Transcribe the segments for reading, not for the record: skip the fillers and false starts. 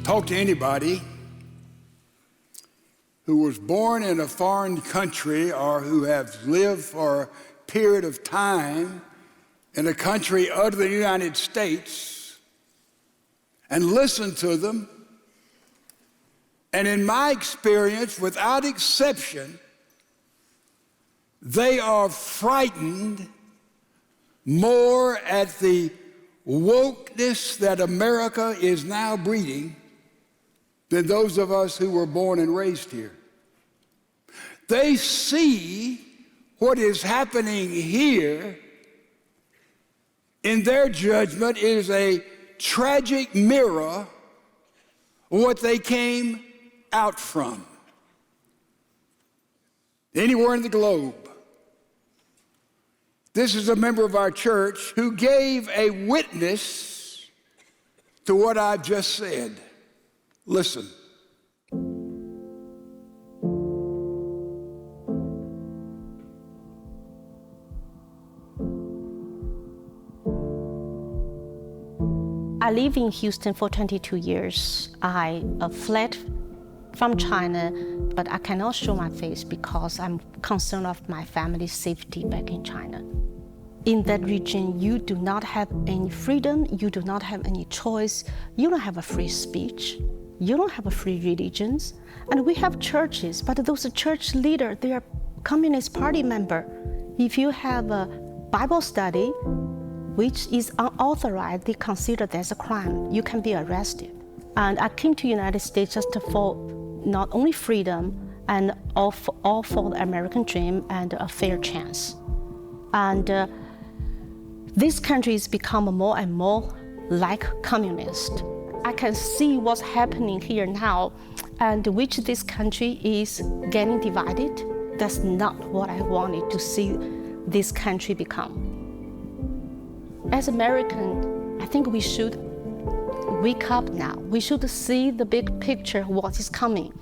Talk to anybody who was born in a foreign country or who has lived for a period of time in a country other than the United States and listen to them. And in my experience, without exception, they are frightened more at the wokeness that America is now breeding than those of us who were born and raised here. They see what is happening here, in their judgment, is a tragic mirror of what they came out from. Anywhere in the globe. This is a member of our church who gave a witness to what I've just said. Listen. I lived in Houston for 22 years. I fled from China, but I cannot show my face because I'm concerned of my family's safety back in China. In that region, you do not have any freedom, you do not have any choice, you don't have a free speech, you don't have a free religions, and we have churches, but those church leaders, they are Communist Party member. If you have a Bible study, which is unauthorized, they consider that's a crime. You can be arrested. And I came to the United States just for not only freedom and all for the American dream and a fair chance. And this country has become more and more like communist. I can see what's happening here now, and which this country is getting divided. That's not what I wanted to see this country become. As Americans, I think we should wake up now. We should see the big picture of what is coming.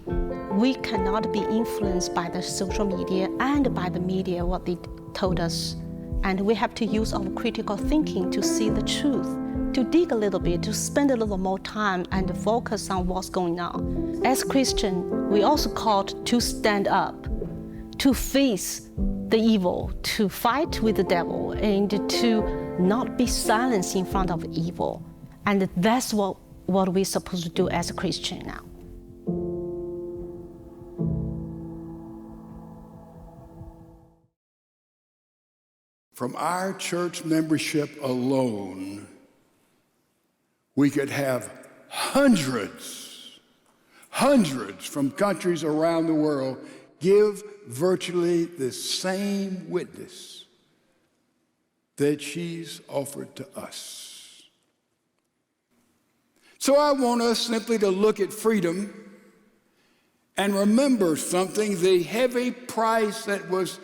We cannot be influenced by the social media and by the media, what they told us. And we have to use our critical thinking to see the truth, to dig a little bit, to spend a little more time and focus on what's going on. As Christians, we also called to stand up, to face the evil, to fight with the devil, and to not be silenced in front of evil. And that's what we're supposed to do as a Christian now. From our church membership alone, we could have hundreds from countries around the world give virtually the same witness that she's offered to us. So I want us simply to look at freedom and remember something, the heavy price that was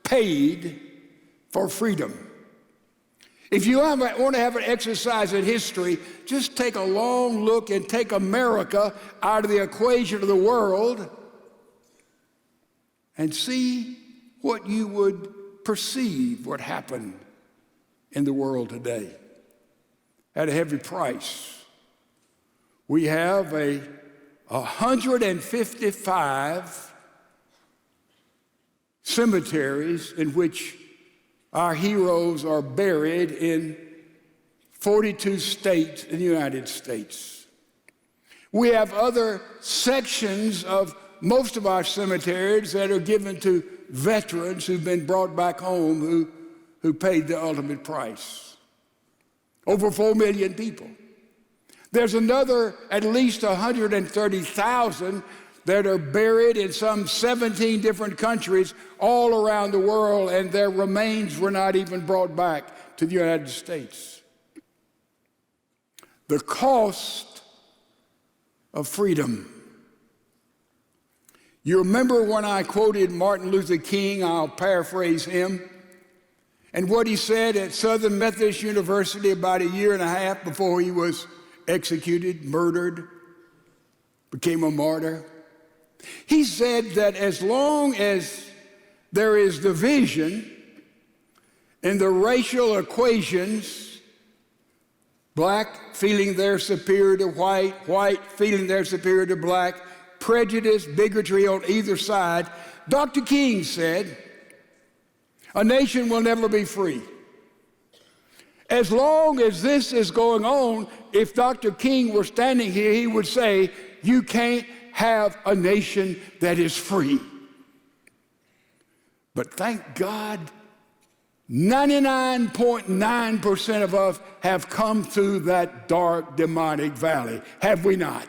paid for freedom. If you want to have an exercise in history, just take a long look and take America out of the equation of the world and see what you would perceive what happened in the world today at a heavy price. We have 155 cemeteries in which our heroes are buried in 42 states in the United States. We have other sections of most of our cemeteries that are given to veterans who've been brought back home who paid the ultimate price. Over 4 million people. There's another at least 130,000 that are buried in some 17 different countries all around the world, and their remains were not even brought back to the United States. The cost of freedom. You remember when I quoted Martin Luther King, I'll paraphrase him, and what he said at Southern Methodist University about a year and a half before he was executed, murdered, became a martyr. He said that as long as there is division in the racial equations black feeling they're superior to white, white feeling they're superior to black, prejudice, bigotry on either side. Dr. King said, a nation will never be free. As long as this is going on, if Dr. King were standing here, he would say, you can't have a nation that is free. But thank God, 99.9% of us have come through that dark, demonic valley, have we not?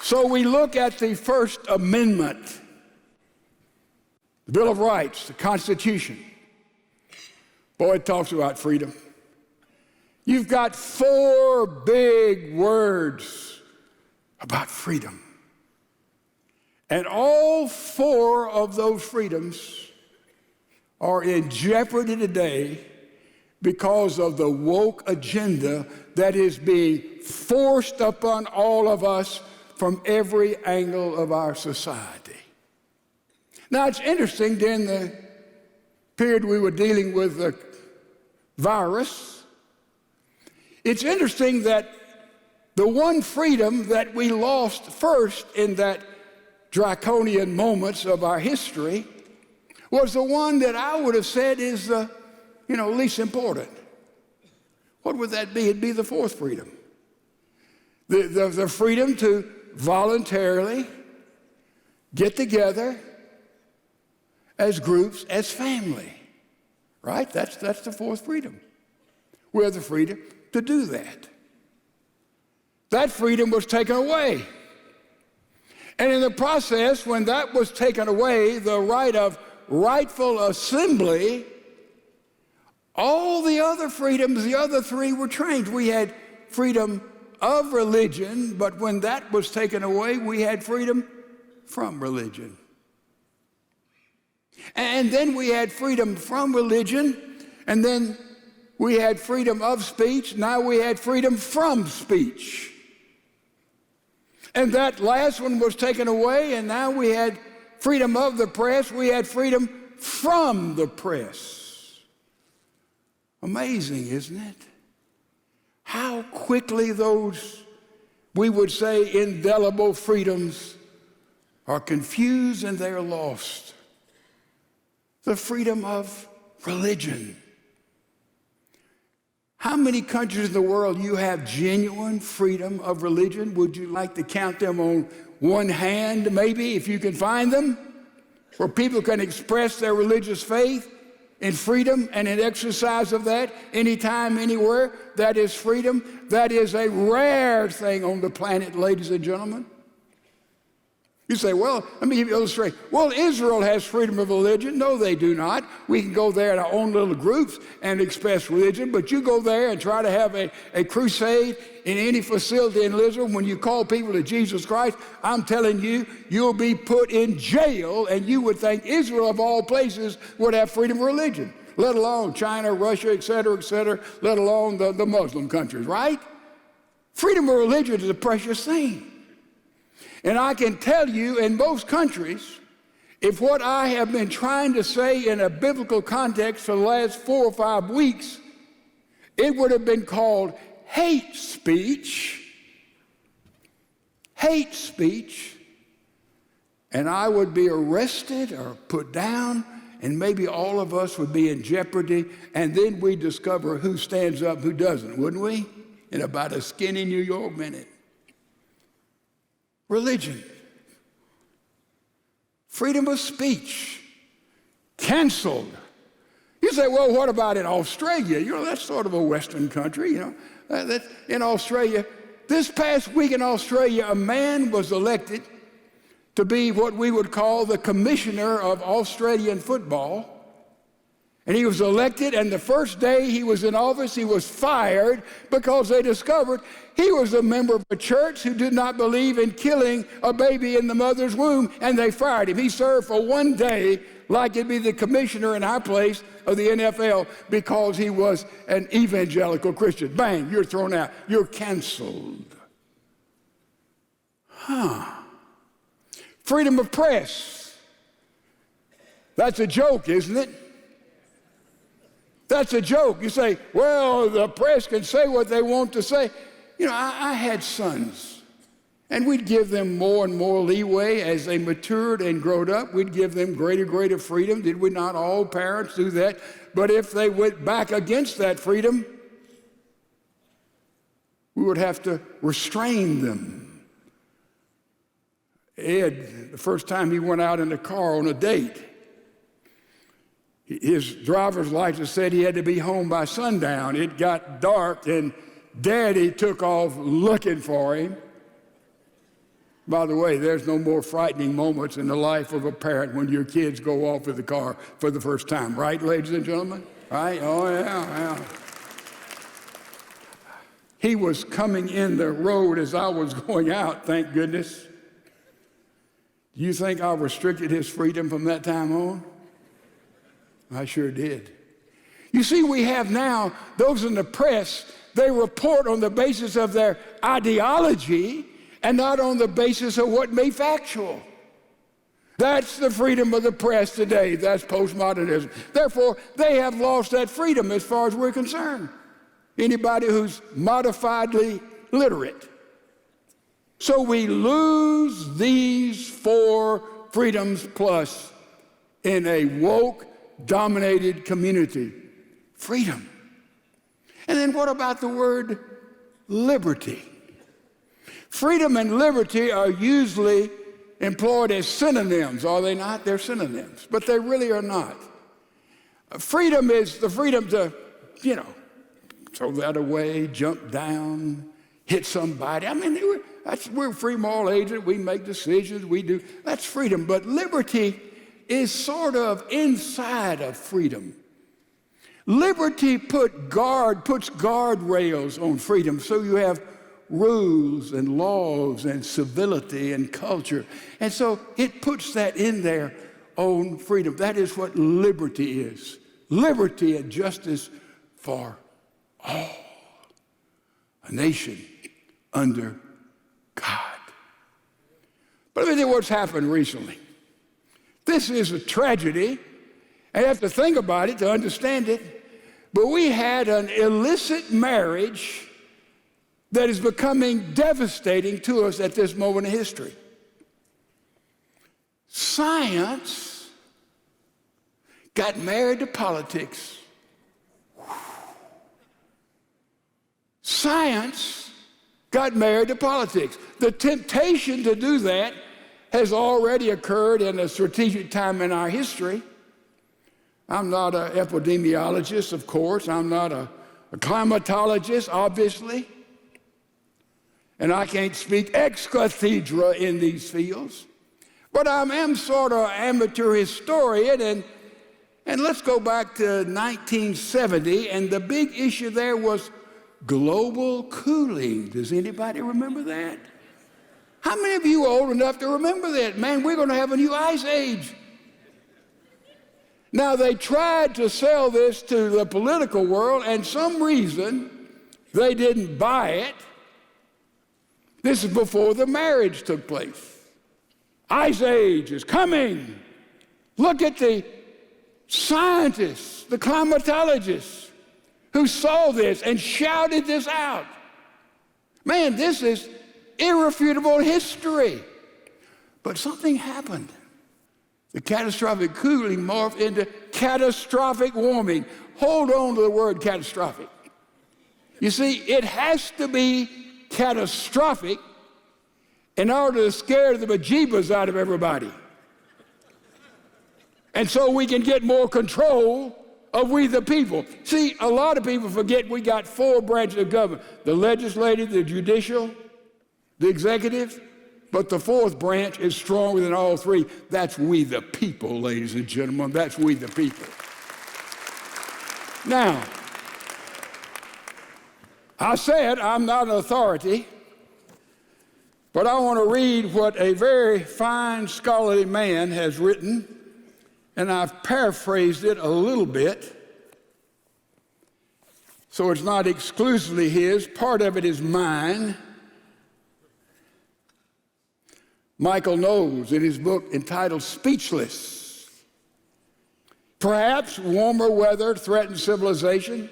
So we look at the First Amendment, the Bill of Rights, the Constitution. Boy, it talks about freedom. You've got 4 big words about freedom. And all 4 of those freedoms are in jeopardy today because of the woke agenda that is being forced upon all of us from every angle of our society. Now, it's interesting, during the period we were dealing with the virus, it's interesting that the one freedom that we lost first in that draconian moments of our history was the one that I would have said is the least important. What would that be? It'd be the 4th freedom. The freedom to voluntarily get together as groups, as family, right? That's the 4th freedom. We have the freedom to do that. That freedom was taken away. And in the process, when that was taken away, the right of rightful assembly, all the other freedoms, the other 3 were changed. We had freedom of religion, but when that was taken away, we had freedom from religion. And then we had freedom from religion, and then we had freedom of speech. Now we had freedom from speech. And that last one was taken away, and now we had freedom of the press. We had freedom from the press. Amazing, isn't it? How quickly those, we would say, indelible freedoms are confused and they are lost. The freedom of religion. How many countries in the world you have genuine freedom of religion? Would you like to count them on one hand, maybe, if you can find them, where people can express their religious faith in freedom and in exercise of that anytime, anywhere? That is freedom. That is a rare thing on the planet, ladies and gentlemen. You say, well, let me give you an illustration. Well, Israel has freedom of religion. No, they do not. We can go there in our own little groups and express religion, but you go there and try to have a crusade in any facility in Israel, when you call people to Jesus Christ, I'm telling you, you'll be put in jail, and you would think Israel, of all places, would have freedom of religion, let alone China, Russia, et cetera, let alone the Muslim countries, right? Freedom of religion is a precious thing. And I can tell you, in most countries, if what I have been trying to say in a biblical context for the last 4 or 5 weeks, it would have been called hate speech, and I would be arrested or put down, and maybe all of us would be in jeopardy, and then we'd discover who stands up, who doesn't, wouldn't we? In about a skinny New York minute. Religion, freedom of speech, canceled. You say, well, what about in Australia? That's sort of a Western country, in Australia. This past week in Australia, a man was elected to be what we would call the commissioner of Australian football. And he was elected, and the first day he was in office, he was fired because they discovered he was a member of a church who did not believe in killing a baby in the mother's womb, and they fired him. He served for 1 day like he'd be the commissioner in our place of the NFL because he was an evangelical Christian. Bang, you're thrown out. You're canceled. Freedom of press. That's a joke, isn't it? That's a joke. You say, well, the press can say what they want to say. You know, I had sons, and we'd give them more and more leeway as they matured and growed up. We'd give them greater freedom. Did we not all parents do that? But if they went back against that freedom, we would have to restrain them. Ed, the first time he went out in the car on a date, his driver's license said he had to be home by sundown. It got dark, and Daddy took off looking for him. By the way, there's no more frightening moments in the life of a parent when your kids go off in the car for the first time, right, ladies and gentlemen? Right? Oh, yeah. He was coming in the road as I was going out, thank goodness. Do you think I restricted his freedom from that time on? I sure did. You see, we have now those in the press, they report on the basis of their ideology and not on the basis of what may be factual. That's the freedom of the press today. That's postmodernism. Therefore, they have lost that freedom as far as we're concerned. Anybody who's modifiedly literate. So we lose these 4 freedoms plus in a woke-dominated community. Freedom. And then what about the word liberty? Freedom and liberty are usually employed as synonyms, are they not? They're synonyms, but they really are not. Freedom is the freedom to, throw that away, jump down, hit somebody. I mean, we're free moral agents. We make decisions. We do. That's freedom. But liberty is sort of inside of freedom. Liberty puts guardrails on freedom, so you have rules and laws and civility and culture. And so it puts that in there on freedom. That is what liberty is. Liberty and justice for all. A nation under God. But let me tell you what's happened recently. This is a tragedy, and you have to think about it to understand it. But we had an illicit marriage that is becoming devastating to us at this moment in history. Science got married to politics. Science got married to politics. The temptation to do that has already occurred in a strategic time in our history. I'm not an epidemiologist, of course. I'm not a climatologist, obviously. And I can't speak ex cathedra in these fields. But I am sort of an amateur historian, and let's go back to 1970, and the big issue there was global cooling. Does anybody remember that? How many of you are old enough to remember that? Man, we're going to have a new ice age. Now, they tried to sell this to the political world, and some reason they didn't buy it. This is before the marriage took place. Ice age is coming. Look at the scientists, the climatologists who saw this and shouted this out. Man, this is irrefutable history. But something happened. The catastrophic cooling morphed into catastrophic warming. Hold on to the word catastrophic. You see, it has to be catastrophic in order to scare the bejeebers out of everybody. And so we can get more control of we the people. See, a lot of people forget we got 4 branches of government: the legislative, the judicial, the executive. But the 4th branch is stronger than all 3. That's we the people, ladies and gentlemen. That's we the people. Now, I said I'm not an authority, but I want to read what a very fine scholarly man has written, and I've paraphrased it a little bit, so it's not exclusively his. Part of it is mine. Michael Knowles, in his book entitled Speechless, Perhaps warmer weather threatens civilization.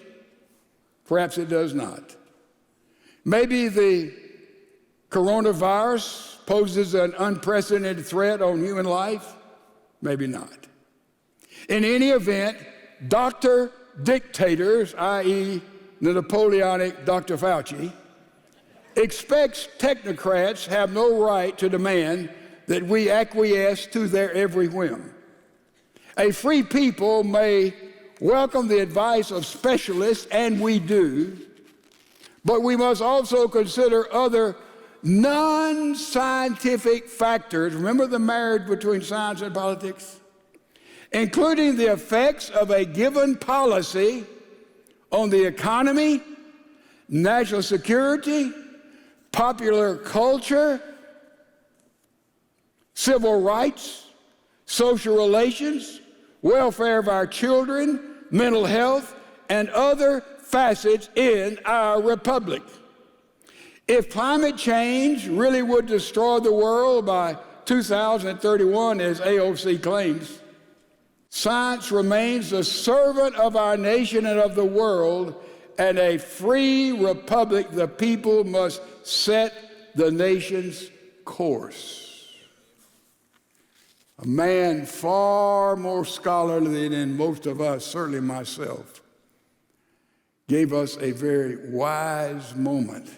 Perhaps it does not. Maybe the coronavirus poses an unprecedented threat on human life. Maybe not. In any event, Dr. Dictators, i.e. the Napoleonic Dr. Fauci, expects technocrats have no right to demand that we acquiesce to their every whim. A free people may welcome the advice of specialists, and we do, but we must also consider other non-scientific factors. Remember the marriage between science and politics? Including the effects of a given policy on the economy, national security, popular culture, civil rights, social relations, welfare of our children, mental health, and other facets in our republic. If climate change really would destroy the world by 2031, as AOC claims, science remains the servant of our nation and of the world, and a free republic, the people must set the nation's course. A man far more scholarly than most of us, certainly myself, gave us a very wise moment.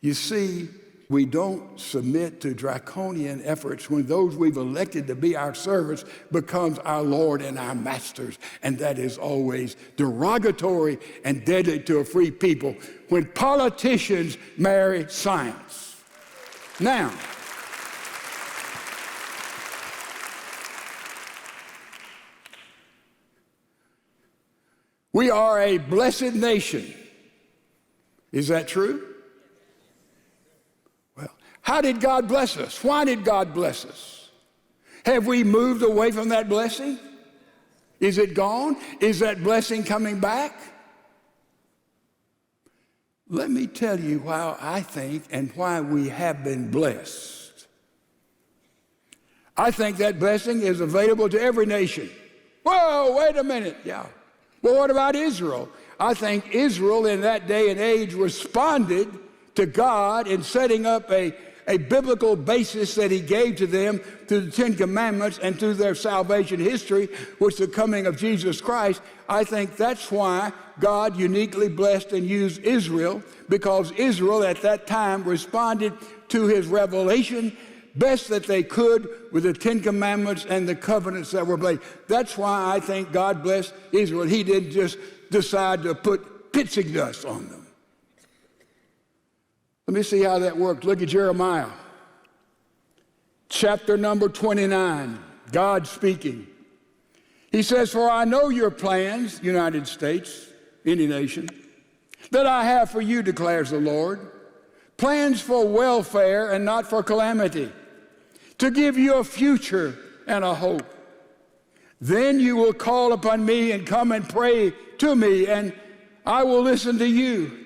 You see, we don't submit to draconian efforts when those we've elected to be our servants becomes our Lord and our masters, and that is always derogatory and deadly to a free people when politicians marry science. Now, we are a blessed nation. Is that true? How did God bless us? Why did God bless us? Have we moved away from that blessing? Is it gone? Is that blessing coming back? Let me tell you why I think and why we have been blessed. I think that blessing is available to every nation. Whoa, wait a minute. Yeah. Well, what about Israel? I think Israel in that day and age responded to God in setting up a biblical basis that he gave to them through the Ten Commandments and through their salvation history, which is the coming of Jesus Christ. I think that's why God uniquely blessed and used Israel, because Israel at that time responded to his revelation best that they could with the Ten Commandments and the covenants that were made. That's why I think God blessed Israel. He didn't just decide to put pitsy dust on them. Let me see how that worked. Look at Jeremiah, chapter number 29, God speaking. He says, "For I know your plans, United States, any nation, that I have for you, declares the Lord, plans for welfare and not for calamity, to give you a future and a hope. Then you will call upon me and come and pray to me, and I will listen to you.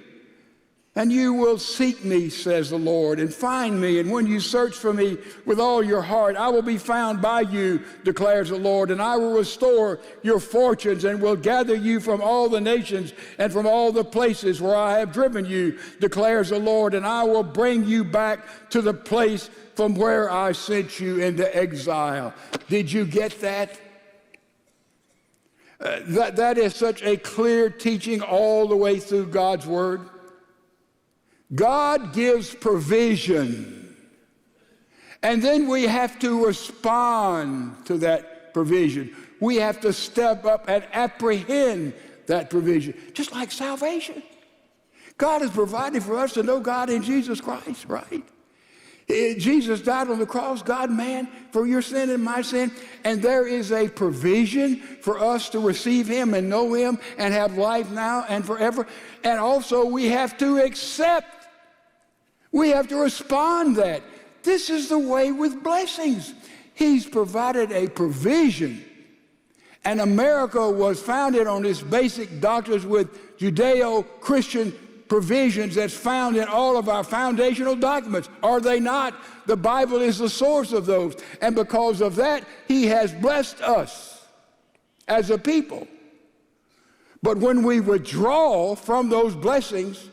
And you will seek me, says the Lord, and find me. And when you search for me with all your heart, I will be found by you, declares the Lord. And I will restore your fortunes and will gather you from all the nations and from all the places where I have driven you, declares the Lord. And I will bring you back to the place from where I sent you into exile." Did you get that? That is such a clear teaching all the way through God's Word. God gives provision, and then we have to respond to that provision. We have to step up and apprehend that provision, just like salvation. God has provided for us to know God in Jesus Christ, right? Jesus died on the cross, God, man, for your sin and my sin, and there is a provision for us to receive him and know him and have life now and forever. And also we have to accept, we have to respond that. This is the way with blessings. He's provided a provision. And America was founded on this basic doctrines with Judeo-Christian provisions that's found in all of our foundational documents. Are they not? The Bible is the source of those. And because of that, he has blessed us. as a people. But when we withdraw from those blessings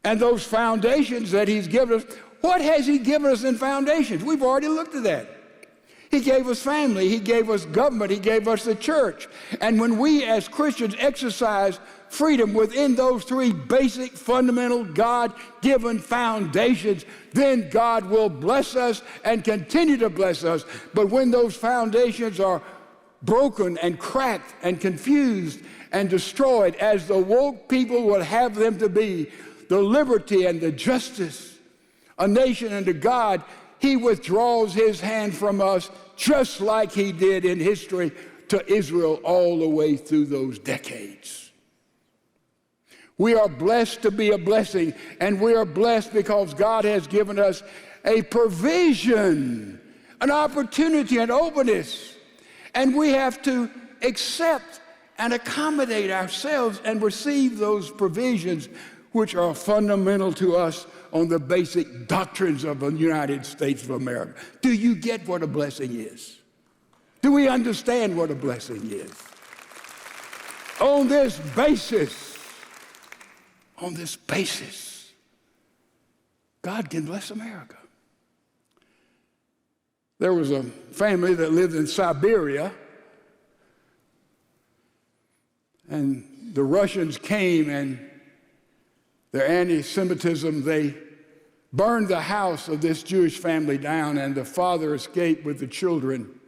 and those foundations that he's given us, what has he given us in foundations? We've already looked at that. He gave us family, he gave us government, he gave us the church. And when we as Christians exercise freedom within those three basic, fundamental, God-given foundations, then God will bless us and continue to bless us. But when those foundations are broken and cracked and confused and destroyed, as the woke people would have them to be, the liberty and the justice, a nation unto God, he withdraws his hand from us just like he did in history to Israel all the way through those decades. We are blessed to be a blessing, and we are blessed because God has given us a provision, an opportunity, an openness, and we have to accept and accommodate ourselves and receive those provisions which are fundamental to us on the basic doctrines of the United States of America. Do you get what a blessing is? Do we understand what a blessing is? On this basis, God can bless America. There was a family that lived in Siberia, and the Russians came, and their anti-Semitism, they burned the house of this Jewish family down, and the father escaped with the children,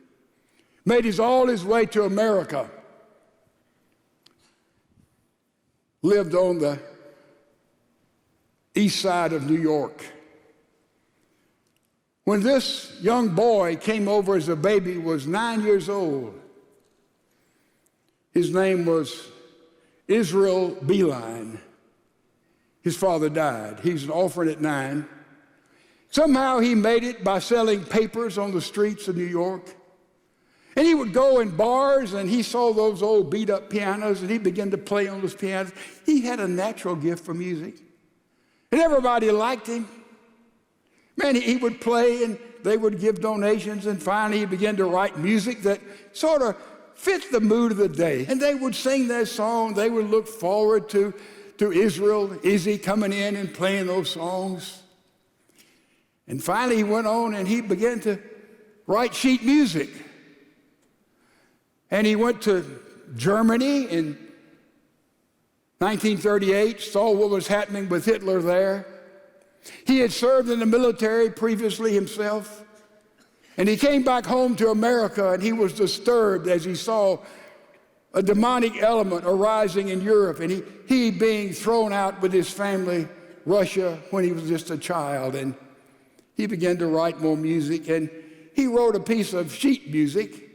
made all his way to America, lived on the east side of New York. When this young boy came over as a baby, was 9 years old. His name was Israel Beeline. His father died. He's an orphan at 9. Somehow he made it by selling papers on the streets of New York. And he would go in bars, and he saw those old beat-up pianos, and he began to play on those pianos. He had a natural gift for music. And everybody liked him. Man, he would play, and they would give donations, and finally he began to write music that sort of fit the mood of the day. And they would sing their song. They would look forward to Israel, Izzy coming in and playing those songs. And finally he went on and he began to write sheet music. And he went to Germany in 1938, saw what was happening with Hitler there. He had served in the military previously himself. And he came back home to America, and he was disturbed as he saw a demonic element arising in Europe, and he being thrown out with his family, Russia, when he was just a child. And he began to write more music, and he wrote a piece of sheet music,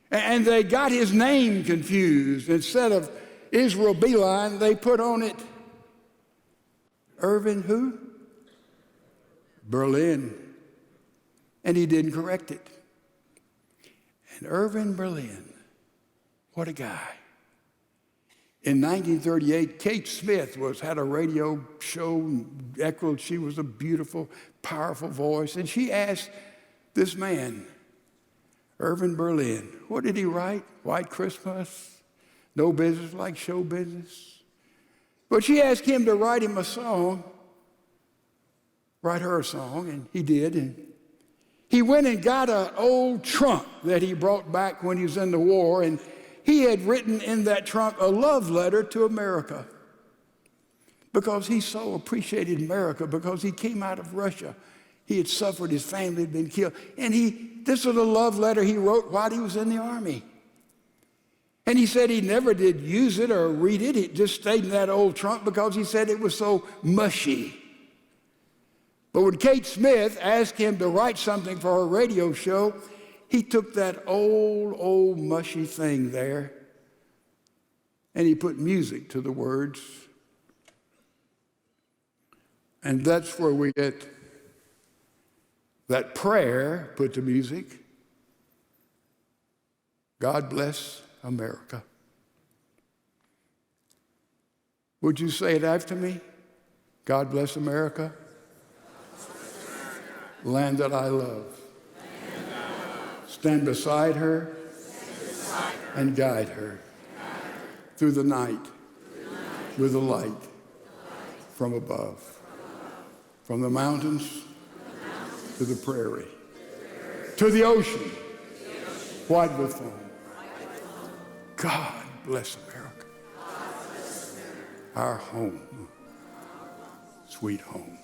and they got his name confused. Instead of Israel Beeline, they put on it Irvin who? Berlin. And he didn't correct it. And Irvin Berlin, what a guy. In 1938, Kate Smith had a radio show, echoed. She was a beautiful, powerful voice. And she asked this man, Irvin Berlin, what did he write? White Christmas, No Business Like Show Business. But she asked him to write him a song, write her a song, and he did. And he went and got an old trunk that he brought back when he was in the war, and he had written in that trunk a love letter to America because he so appreciated America, because he came out of Russia. He had suffered, his family had been killed. And this was a love letter he wrote while he was in the army. And he said he never did use it or read it. It just stayed in that old trunk because he said it was so mushy. But when Kate Smith asked him to write something for her radio show, he took that old mushy thing there and he put music to the words. And that's where we get that prayer put to music. God bless America. Would you say it after me? God bless America. Land that I love. Stand beside her and guide her through the night with the light from above, from the mountains to the prairie, to the ocean, white with foam. God bless America, our home, sweet home.